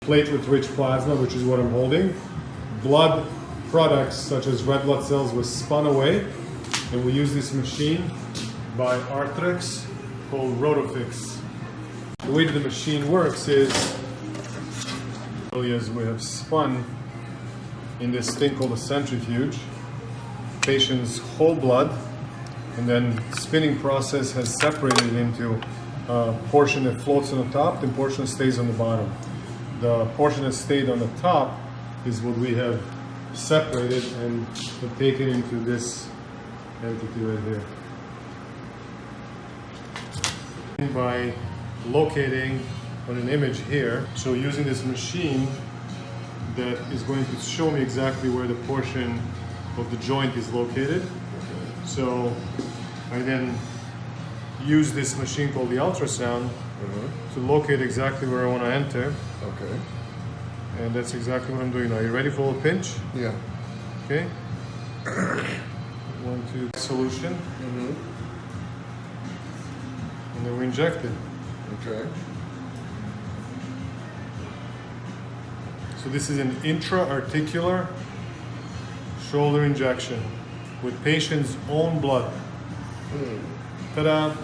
Platelet Rich Plasma, which is what I'm holding. Blood products such as red blood cells were spun away, and we use this machine by Arthrex called Rotofix. The way that the machine works is, as we have spun in this thing called a centrifuge, patient's whole blood, and then spinning process has separated it into a portion that floats on the top and portion that stays on the bottom. The portion that stayed on the top is what we have separated and taken into this entity right here. By locating on an image here, so using this machine that is going to show me exactly where the portion of the joint is located. So I then use this machine called the ultrasound to locate exactly where I want to enter. Okay. And that's exactly what I'm doing now. You ready for a pinch? Yeah. Okay. 1, 2, solution. And then we inject it. Okay. So this is an intra-articular shoulder injection with patient's own blood. Ta-da!